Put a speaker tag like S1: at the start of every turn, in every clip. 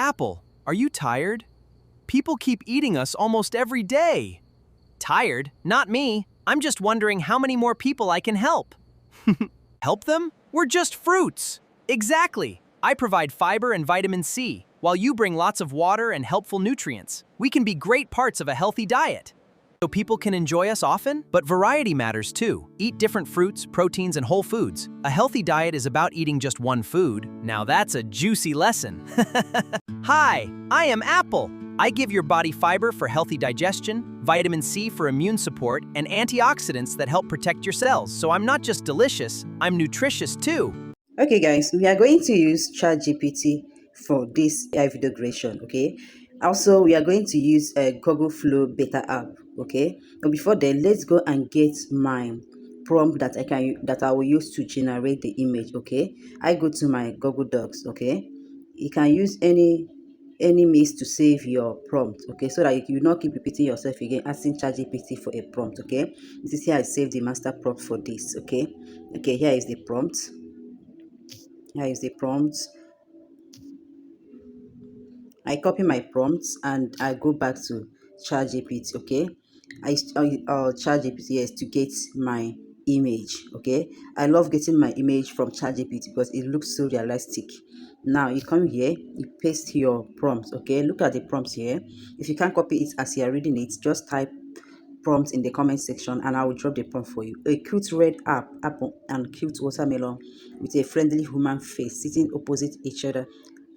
S1: Apple, are you tired? People keep eating us almost every day. Tired? Not me. I'm just wondering how many more people I can help. Help them? We're just fruits. Exactly. I provide fiber and vitamin C, while you bring lots of water and helpful nutrients. We can be great parts of a healthy diet. So people can enjoy us often, but variety matters too. Eat different fruits, proteins, and whole foods. A healthy diet is about eating just one food. Now that's a juicy lesson. Hi, I am Apple. I give your body fiber for healthy digestion, vitamin C for immune support, and antioxidants that help protect your cells. So I'm not just delicious, I'm nutritious too.
S2: Okay, guys, we are going to use ChatGPT for this AI video creation. Okay, also we are going to use a Google Flow Beta app. Okay, but before then, let's go and get my prompt that I will use to generate the image. Okay, I go to my Google Docs. Okay, you can use any means to save your prompt. Okay, so that you will not keep repeating yourself again asking ChatGPT for a prompt. Okay, this is here I save the master prompt for this. Okay, here is the prompt. Here is the prompt. I copy my prompts and I go back to ChatGPT. Okay, ChatGPT, yes, to get my image. Okay, I love getting my image from ChatGPT because it looks so realistic. Now you come here, you paste your prompts. Okay, look at the prompts here. If you can't copy it as you are reading it, just type prompt in the comment section and I will drop the prompt for you. A cute red apple and cute watermelon with a friendly human face sitting opposite each other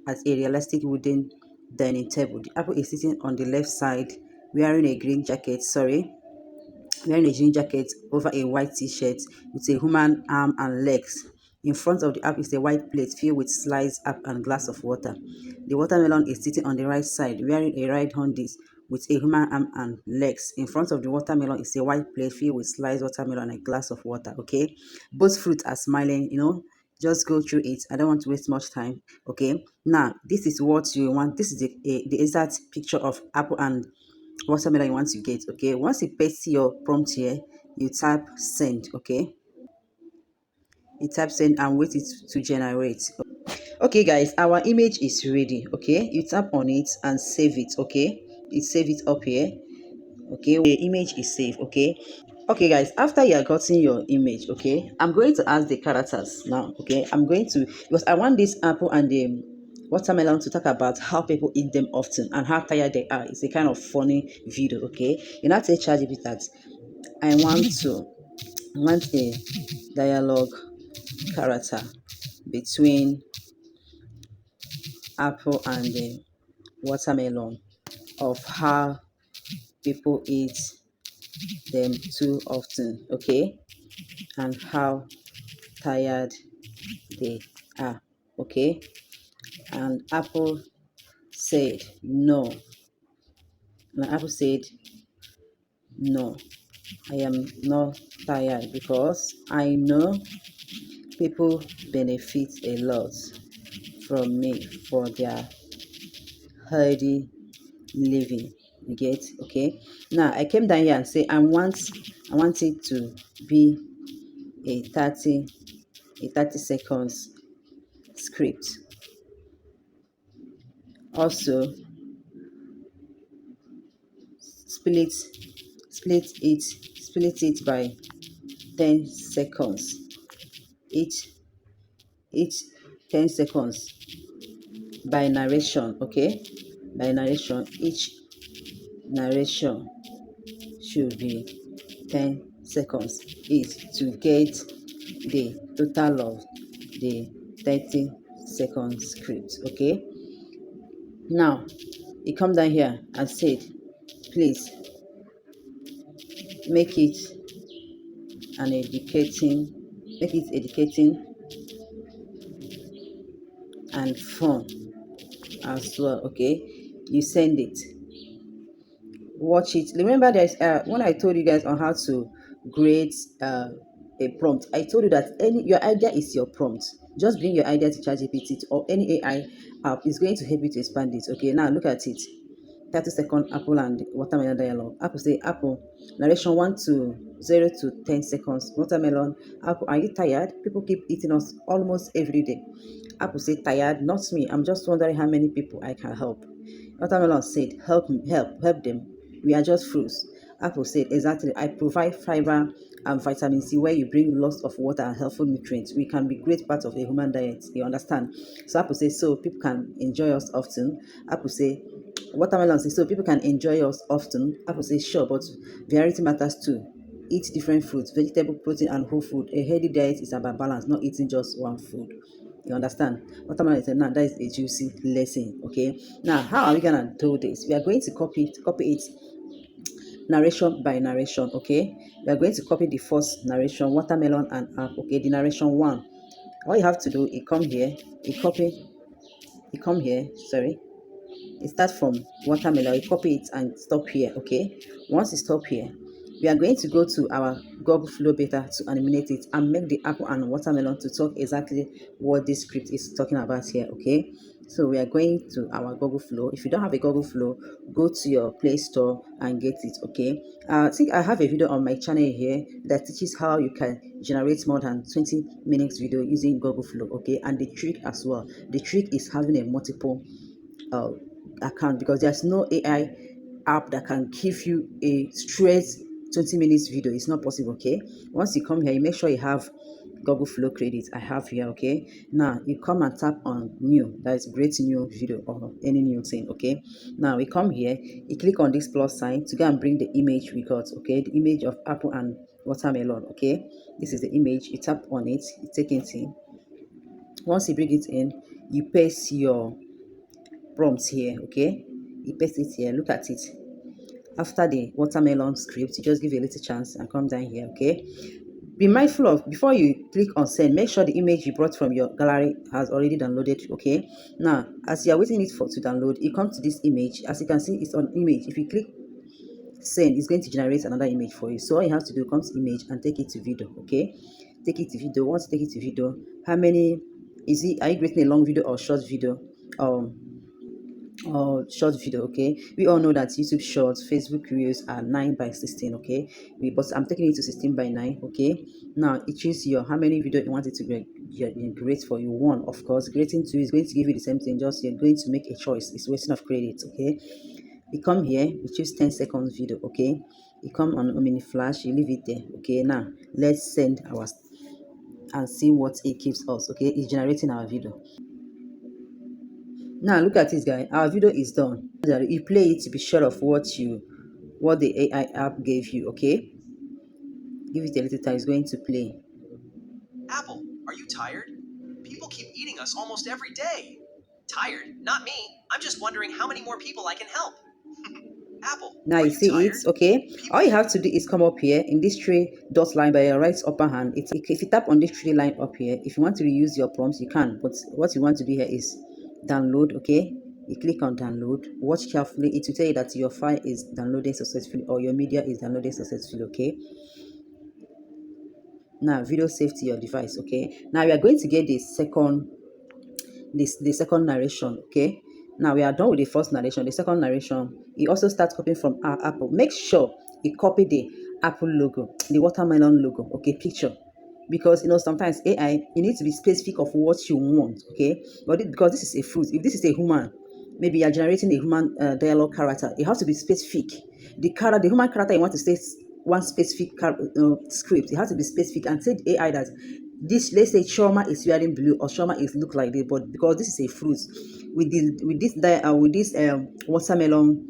S2: at a realistic wooden dining table. The apple is sitting on the left side wearing a green jacket, wearing a green jacket over a white t-shirt with a human arm and legs. In front of the apple is a white plate filled with sliced apple and glass of water. The watermelon is sitting on the right side wearing a red undies with a human arm and legs. In front of the watermelon is a white plate filled with sliced watermelon and a glass of water. Okay, both fruits are smiling. Just go through it. I don't want to waste much time. Okay, now this is what you want. This is the exact picture of apple and watermelon you want to get. Okay, once you paste your prompt here, you type send. Okay, you type send and wait it to generate. Okay, guys, our image is ready. Okay, you tap on it and save it. Okay, you save it up here. Okay, the image is saved. Okay, guys, after you have gotten your image, okay, I'm going to ask the characters now. Okay, I'm going to, because I want this apple and the watermelon to talk about how people eat them often and how tired they are. It's a kind of funny video. Okay, you now take ChatGPT that I want a dialogue character between apple and the watermelon of how people eat them too often. Okay, and how tired they are. Okay, and apple said no. And apple said no, I am not tired because I know people benefit a lot from me for their healthy living. You get? Okay, now I came down here and say I want it to be a 30 seconds script. Also split split it by 10 seconds each each 10 seconds by narration. Okay, by narration, each narration should be 10 seconds each to get the total of the 30 second script. Okay, now you come down here and said please make it an educating make it educating and fun as well. Okay, you send it, watch it. Remember, there's when I told you guys on how to create a prompt, I told you that your idea is your prompt. Just bring your idea to ChatGPT or any AI app is going to help you to expand it. Okay, now look at it. 30-second apple and watermelon dialogue. Apple say, Apple, narration 1 to 0 to 10 seconds. Watermelon, Apple, are you tired? People keep eating us almost every day. Apple say, tired? Not me. I'm just wondering how many people I can help. Watermelon said, help me, help them. We are just fruits. Apple said, exactly. I provide fiber and vitamin C where you bring lots of water and helpful nutrients. We can be great part of a human diet. You understand? So Apple says, so people can enjoy us often. Apple say, Watermelon says, so people can enjoy us often. Apple says, sure, but variety matters too. Eat different fruits, vegetable, protein, and whole food. A healthy diet is about balance, not eating just one food. You understand? Watermelon is now that is a juicy lesson. Okay. Now, how are we gonna do this? We are going to copy it narration by narration. Okay. We are going to copy the first narration, watermelon and apple. Okay, the narration one. All you have to do is come here, you come here, sorry, it starts from watermelon, you copy it and stop here. Okay, once you stop here, we are going to go to our Google Flow Beta to animate it and make the apple and watermelon to talk exactly what this script is talking about here. Okay, so we are going to our Google Flow. If you don't have a Google Flow, go to your Play Store and get it. Okay, I think I have a video on my channel here that teaches how you can generate more than 20 minutes video using Google Flow. Okay, and the trick as well, the trick is having a multiple uh, account, because there's no AI app that can give you a straight 20 minutes video. It's not possible. Okay, once you come here, you make sure you have Google Flow credits. I have here. Okay, now you come and tap on new, that is great new video or any new thing. Okay, now we come here, you click on this plus sign to go and bring the image we got. Okay, the image of apple and watermelon. Okay, this is the image. You tap on it, you take it in. Once you bring it in, you paste your prompts here. Okay, you paste it here, look at it. After the watermelon script, you just give it a little chance and come down here. Okay, be mindful of, before you click on send, make sure the image you brought from your gallery has already downloaded. Okay, now as you are waiting it for to download, you come to this image. As you can see, it's on image. If you click send, it's going to generate another image for you. So all you have to do, come to image and take it to video. Okay, take it to video. Once you take it to video, how many is it? Are you creating a long video or short video? um or short video. Okay, we all know that YouTube shorts, Facebook reels are 9 by 16. Okay, but I'm taking it to 16 by 9. Okay, now you choose your how many video you want it to create for you. One, of course. Creating two is going to give you the same thing, just you're going to make a choice. It's wasting of credit. Okay, you come here, you choose 10 seconds video. Okay, you come on mini flash, you leave it there. Okay, now let's send our and see what it gives us. Okay, it's generating our video. Now look at this, guy. Our video is done. You play it to be sure of what the AI app gave you. Okay, give it a little time. It's going to play.
S1: Apple, are you tired? People keep eating us almost every day. Tired? Not me. I'm just wondering how many more people I can help. Apple,
S2: Now
S1: are
S2: you
S1: you
S2: see it.
S1: tired?
S2: Okay,
S1: People
S2: all you have to do is come up here in this three dot line by your right upper hand. If you tap on this three line up here, if you want to reuse your prompts, you can. But what you want to do here is download. Okay, you click on download. Watch carefully. It will tell you that your file is downloading successfully or your media is downloading successfully. Okay, now video saved to your device. Okay, now we are going to get the second narration. Okay, now we are done with the first narration. The second narration, you also start copying from our apple. Make sure you copy the apple logo, the watermelon logo. Okay, picture, because sometimes AI, you need to be specific of what you want. Okay, but because this is a fruit, if this is a human, maybe you are generating a human dialogue character, you have to be specific. The human character you want to say one specific script, you have to be specific and say AI that this, let's say Shoma is wearing blue or Shoma is look like this, but because this is a fruit, with this watermelon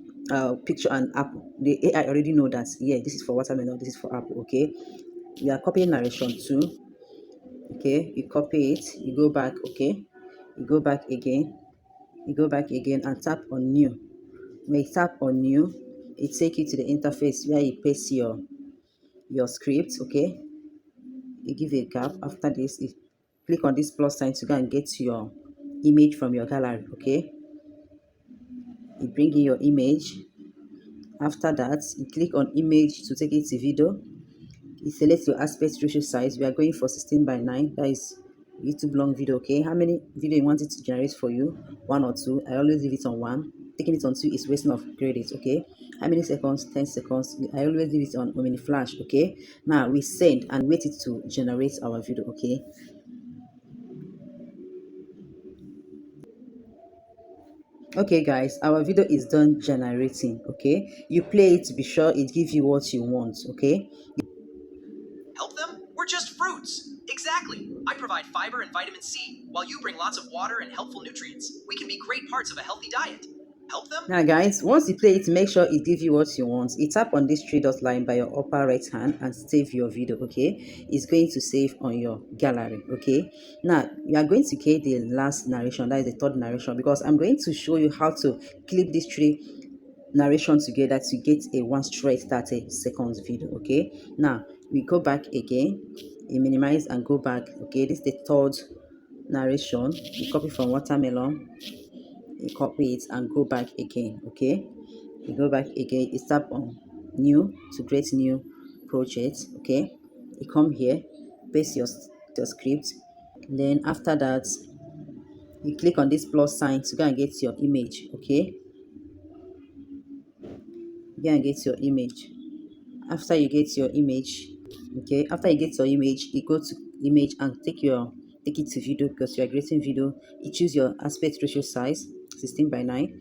S2: picture and apple, the AI already know that, yeah, this is for watermelon, this is for apple. Okay, we are copying narration 2. Okay, you copy it, you go back. Okay, you go back again, and tap on new. When you tap on new, it take you to the interface where you paste your script. Okay, you give a gap. After this, you click on this plus sign to go and get your image from your gallery. Okay, you bring in your image. After that, you click on image to take it to video. You select your aspect ratio size. We are going for 16 by 9. That is 9 by 16. Okay, you select it. You come on image flash. You leave it there. Okay, now you YouTube long video. Okay, how many video you want it to generate for you? One or two. I always leave it on one. Taking it on two is wasting of credit. Okay, how many seconds? 10 seconds. I always leave it on mini flash. Okay, now we send and wait it to generate our video. Okay, okay guys, our video is done generating. Okay, you play it to be sure it gives you what you want. Okay,
S1: Help them? We're just fruits. Exactly. I provide fiber and vitamin C, while you bring lots of water and helpful nutrients. We can be great parts of a healthy diet. Help them?
S2: now guys, once you play it, make sure it gives you what you want. You tap on this three dot line by your upper right hand and save your video. Okay, it's going to save on your gallery. Okay, now you are going to get the last narration, that is the third narration, because I'm going to show you how to clip these three narration together to get a one straight 30 seconds video. Okay, now we go back again, you minimize and go back. Okay, this is the third narration. You copy from watermelon, you copy it and go back again. Okay, you go back again, you tap on new to create new project. Okay, you come here, paste your script, then after that you click on this plus sign to go and get your image. Okay, go and get your image. After you get your image, okay, after you get your image, you go to image and take it to video, because you are creating video. You choose your aspect ratio size, 16 by 9.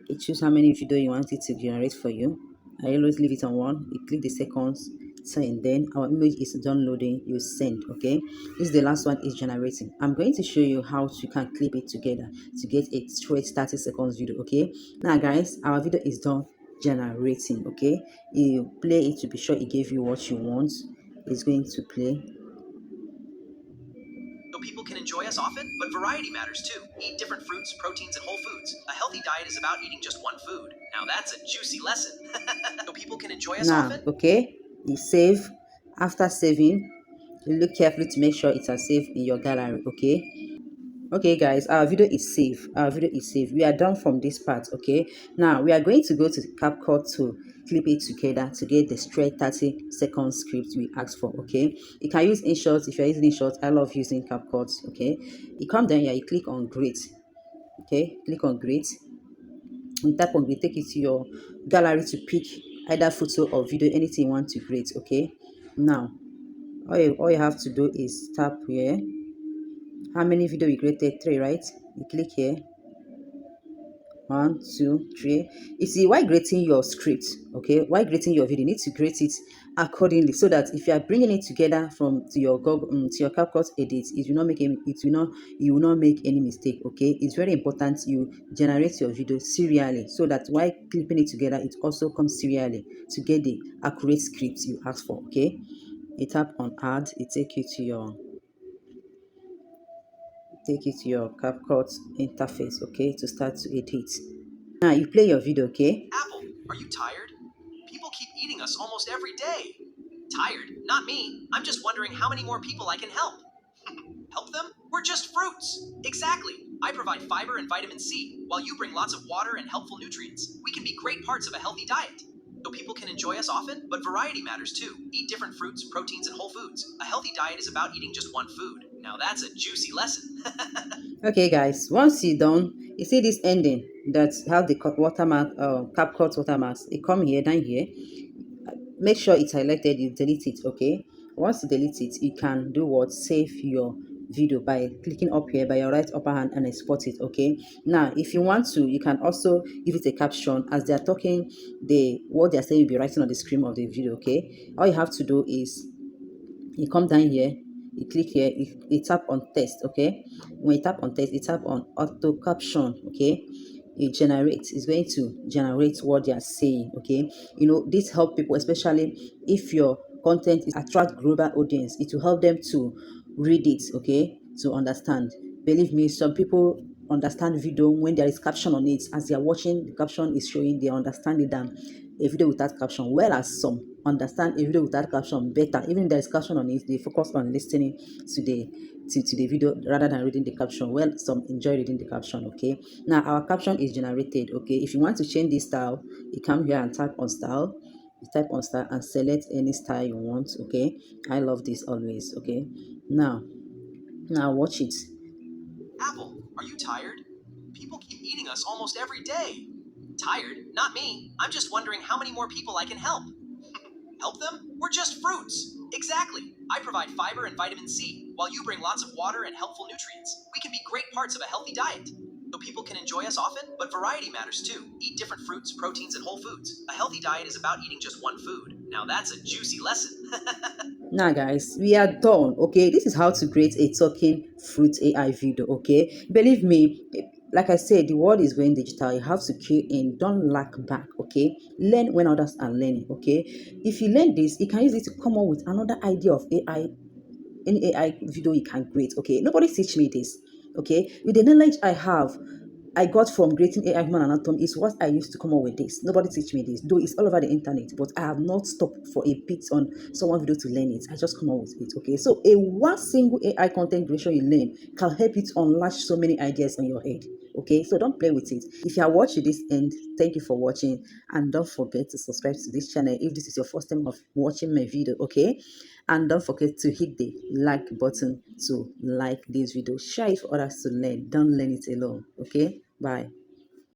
S2: You choose how many video you want it to generate for you. I always leave it on one. You click the seconds, send. Then our image is downloading, you send. Okay, this is the last one, is generating. I'm going to show you how you can clip it together to get a straight 30 seconds video. Okay, now guys, our video is done generating. Okay, you play it to be sure it gave you what you want. It's going to play.
S1: So people can enjoy us often, but variety matters too. Eat different fruits, proteins, and whole foods. A healthy diet is about eating just one food. Now that's a juicy lesson. So people can enjoy us
S2: Now
S1: often?
S2: okay, you save. After saving, you look carefully to make sure it has saved in your gallery. Okay guys, our video is saved. We are done from this part. Okay, now we are going to go to CapCut to clip it together to get the straight 30-second script we asked for. Okay, you can use InShot if you're using InShot. I love using CapCut. Okay, you come down here, you click on Create. Okay, click on Create. And tap on, we take it to your gallery to pick either photo or video, anything you want to create. Okay, now all you have to do is tap here. How many video we created? 3, right? You click here. 1, 2, 3. You see, why creating your script? Okay, why creating your video? You need to create it accordingly, so that if you are bringing it together from to your Google to your CapCut edit, it will not make any, you will not make any mistake. Okay, it's very important you generate your video serially, so that while clipping it together, it also comes serially to get the accurate script you ask for. Okay, you tap on add, it take it to your CapCut interface. Okay, to start to edit. Now you play your video. Okay,
S1: Apple, are you tired? People keep eating us almost every day. Tired? Not me. I'm just wondering how many more people I can help. Help them? We're just fruits. Exactly. I provide fiber and vitamin C, while you bring lots of water and helpful nutrients. We can be great parts of a healthy diet. So people can enjoy us often, but variety matters too. Eat different fruits, proteins, and whole foods. A healthy diet is about eating just one food. Now that's a juicy lesson.
S2: okay guys, once you're done, you see this ending that have the watermark, CapCut watermarks. You come here, down here, make sure it's highlighted, you delete it. Okay, once you delete it, you can do what, save your video by clicking up here by your right upper hand and export it. Okay, now if you want to, you can also give it a caption as they are talking. What they are saying will be writing on the screen of the video. Okay, all you have to do is you come down here, you click here, you tap on text. Okay, when you tap on text, you tap on auto caption. Okay, you generate, it's going to generate what they are saying. Okay, this help people, especially if your content is attract global audience. It will help them to read it. Okay, to understand. Believe me, some people understand video when there is caption on it. As they are watching, the caption is showing, they understand it than a video without caption, whereas some understand a video without caption better. Even if there is caption on it, they focus on listening to the video rather than reading the caption. Well, some enjoy reading the caption. Okay, now our caption is generated. Okay, if you want to change this style, you come here and type on style. You type on style and select any style you want. Okay, I love this always. Okay, now Now watch it.
S1: Apple, are you tired? People keep eating us almost every day. Tired? Not me. I'm just wondering how many more people I can help. Help them? We're just fruits. Exactly. I provide fiber and vitamin C, while you bring lots of water and helpful nutrients. We can be great parts of a healthy diet. So people can enjoy us often, but variety matters too. Eat different fruits, proteins, and whole foods. A healthy diet is about eating just one food. Now that's a juicy lesson.
S2: Now, guys, we are done. Okay, this is how to create a talking fruit AI video. Okay, believe me. Like I said, the world is going digital. You have to key in. Don't lack back. Okay, learn when others are learning. Okay, if you learn this, you can use it to come up with another idea of AI, any AI video you can create. Okay, nobody teach me this. Okay, with the knowledge I got from creating AI human anatomy is what I used to come up with this. Nobody teach me this, though it's all over the internet, but I have not stopped for a bit on someone video to learn it. I just come up with it. Okay, so a one single AI content creation you learn can help you to unlatch so many ideas on your head. Okay, so don't play with it. If you are watching this end, thank you for watching, and don't forget to subscribe to this channel if this is your first time of watching my video. Okay, and don't forget to hit the like button to like this video. Share it for others to learn. Don't learn it alone. Okay, bye.